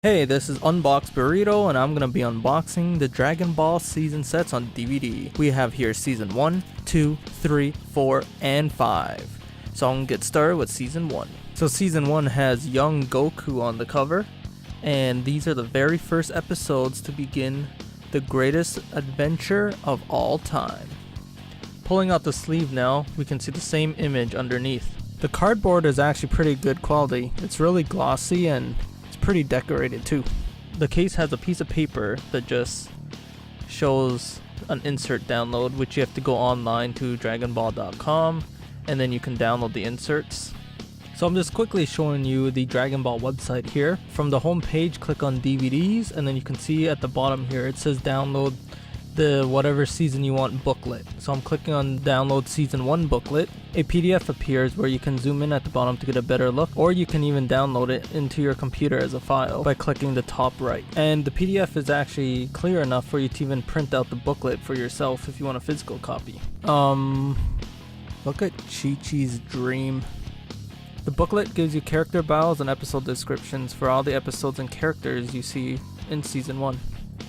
Hey, this is Unbox Burrito, and I'm gonna be unboxing the Dragon Ball season sets on DVD. We have here season 1, 2, 3, 4, and 5. So I'm gonna get started with season 1. So season 1 has young Goku on the cover, and these are the very first episodes to begin the greatest adventure of all time. Pulling out the sleeve now, we can see the same image underneath. The cardboard is actually pretty good quality. It's really glossy and pretty decorated too. The case has a piece of paper that just shows an insert download, which you have to go online to dragonball.com and then you can download the inserts. So I'm just quickly showing you the Dragon Ball website here. From the home page, click on DVDs, and then you can see at the bottom here it says download the whatever season you want booklet. So I'm clicking on download season 1 booklet. A PDF appears where you can zoom in at the bottom to get a better look, or you can even download it into your computer as a file by clicking the top right. And the PDF is actually clear enough for you to even print out the booklet for yourself if you want a physical copy. Look at Chi-Chi's dream. The booklet gives you character bios and episode descriptions for all the episodes and characters you see in season 1.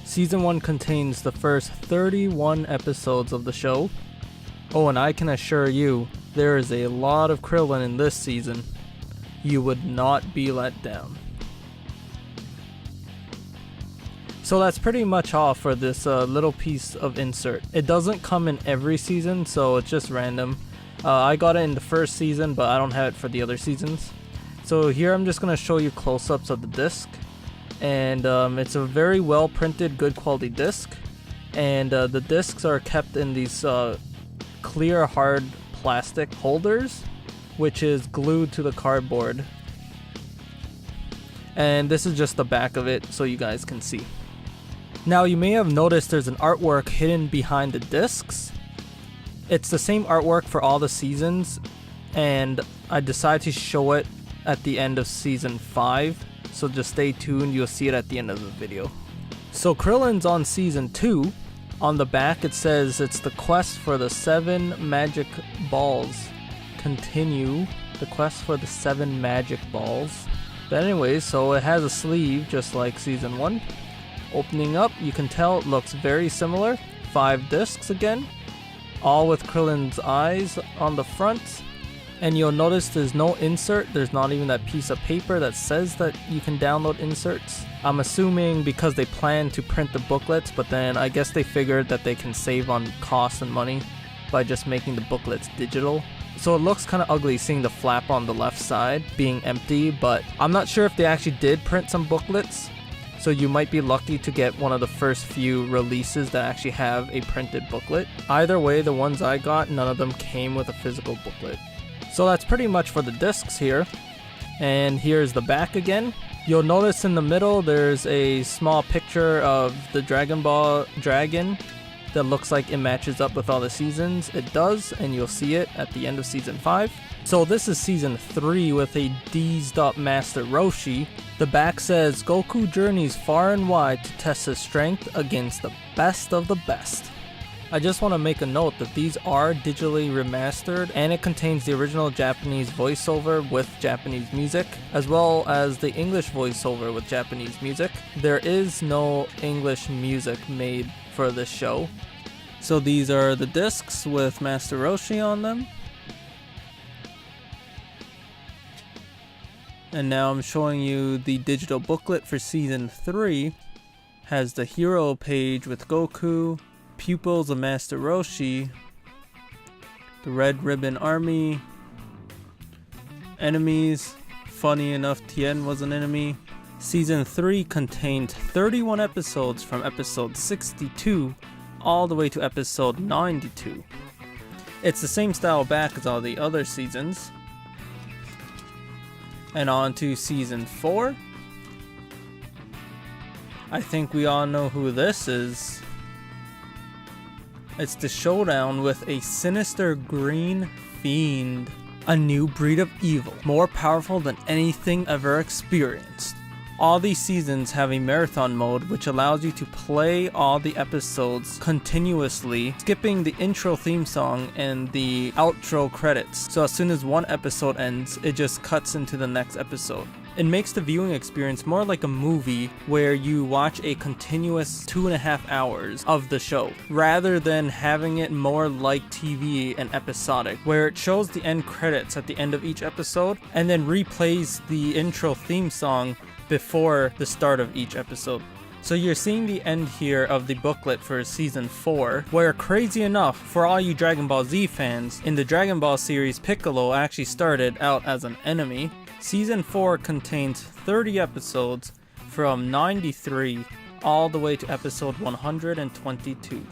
Season 1 contains the first 31 episodes of the show. Oh, and I can assure you, there is a lot of Krillin in this season. You would not be let down. So that's pretty much all for this little piece of insert. It doesn't come in every season, so it's just random. I got it in the first season, but I don't have it for the other seasons. So here I'm just going to show you close-ups of the disc. And it's a very well printed, good quality disc, and the discs are kept in these clear hard plastic holders, which is glued to the cardboard. And this is just the back of it so you guys can see. Now you may have noticed there's an artwork hidden behind the discs. It's the same artwork for all the seasons, and I decided to show it at the end of season 5. So just stay tuned, you'll see it at the end of the video. So Krillin's on season 2. On the back it says it's the quest for the 7 magic balls. Continue the quest for the 7 magic balls. But anyways, so it has a sleeve just like season 1. Opening up, you can tell it looks very similar. 5 discs again, all with Krillin's eyes on the front. And you'll notice there's no insert, there's not even that piece of paper that says that you can download inserts. I'm assuming because they plan to print the booklets, but then I guess they figured that they can save on cost and money by just making the booklets digital. So it looks kind of ugly seeing the flap on the left side being empty, but I'm not sure if they actually did print some booklets. So you might be lucky to get one of the first few releases that actually have a printed booklet. Either way, the ones I got, none of them came with a physical booklet. So that's pretty much for the discs here. And here's the back again. You'll notice in the middle there's a small picture of the Dragon Ball dragon that looks like it matches up with all the seasons. It does, and you'll see it at the end of season 5. So this is season 3 with a D's up Master Roshi. The back says Goku journeys far and wide to test his strength against the best of the best. I just want to make a note that these are digitally remastered, and it contains the original Japanese voiceover with Japanese music, as well as the English voiceover with Japanese music. There is no English music made for this show. So these are the discs with Master Roshi on them. And now I'm showing you the digital booklet for season 3. Has the hero page with Goku, pupils of Master Roshi, the Red Ribbon Army, enemies. Funny enough, Tien was an enemy. Season 3 contained 31 episodes from episode 62 all the way to episode 92. It's the same style back as all the other seasons. And on to season 4. I think we all know who this is. It's the showdown with a sinister green fiend. A new breed of evil, more powerful than anything ever experienced. All these seasons have a marathon mode which allows you to play all the episodes continuously, skipping the intro theme song and the outro credits. So as soon as one episode ends, it just cuts into the next episode. It makes the viewing experience more like a movie where you watch a continuous 2.5 hours of the show, rather than having it more like TV and episodic, where it shows the end credits at the end of each episode and then replays the intro theme song before the start of each episode. So you're seeing the end here of the booklet for season 4, where crazy enough, for all you Dragon Ball Z fans, in the Dragon Ball series Piccolo actually started out as an enemy. Season 4 contains 30 episodes from 93 all the way to episode 122.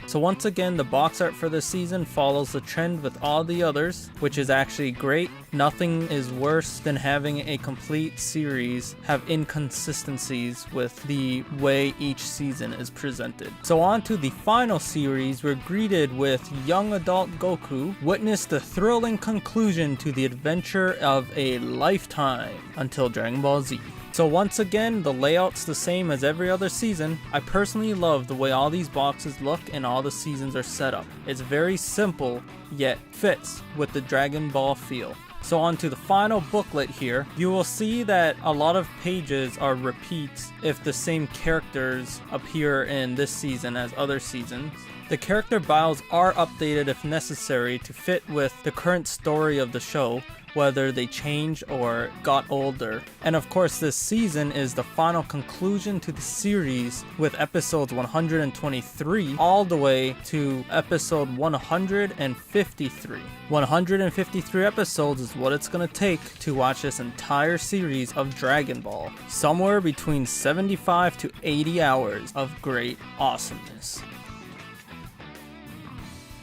So once again, the box art for this season follows the trend with all the others, which is actually great. Nothing is worse than having a complete series have inconsistencies with the way each season is presented. So on to the final series, we're greeted with young adult Goku witness the thrilling conclusion to the adventure of a lifetime until Dragon Ball Z. So once again, the layout's the same as every other season. I personally love the way all these boxes look and all the seasons are set up. It's very simple, yet fits with the Dragon Ball feel. So on to the final booklet here. You will see that a lot of pages are repeats if the same characters appear in this season as other seasons. The character bios are updated if necessary to fit with the current story of the show, whether they changed or got older. And of course, this season is the final conclusion to the series with episodes 123 all the way to episode 153. 153 episodes is what it's gonna take to watch this entire series of Dragon Ball. Somewhere between 75 to 80 hours of great awesomeness.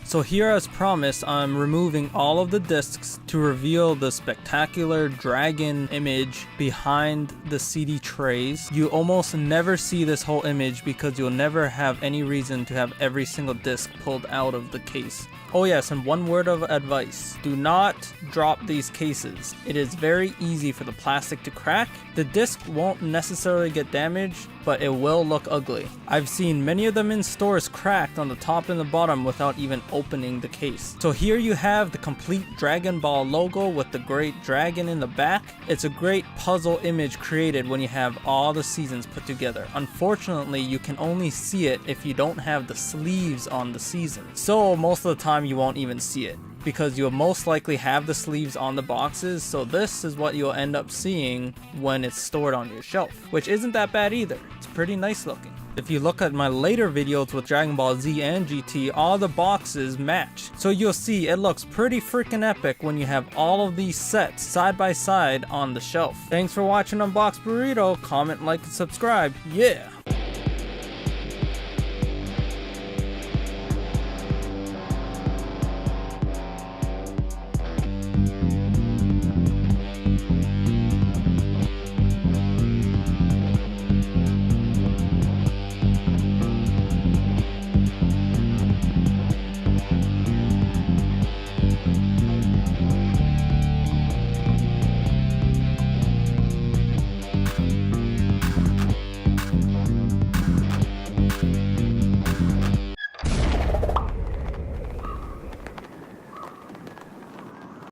So here, as promised, I'm removing all of the discs to reveal the spectacular dragon image behind the CD trays. You almost never see this whole image because you'll never have any reason to have every single disc pulled out of the case. Oh yes, and one word of advice. Do not drop these cases. It is very easy for the plastic to crack. The disc won't necessarily get damaged, but it will look ugly. I've seen many of them in stores cracked on the top and the bottom without even opening the case. So here you have the complete Dragon Ball logo with the great dragon in the back. It's a great puzzle image created when you have all the seasons put together. Unfortunately, you can only see it if you don't have the sleeves on the season. So most of the time you won't even see it, because you'll most likely have the sleeves on the boxes, so this is what you'll end up seeing when it's stored on your shelf, which isn't that bad either. It's pretty nice looking. If you look at my later videos with Dragon Ball Z and GT, all the boxes match. So you'll see it looks pretty freaking epic when you have all of these sets side by side on the shelf. Thanks for watching Unbox Burrito. Comment, like, and subscribe. Yeah!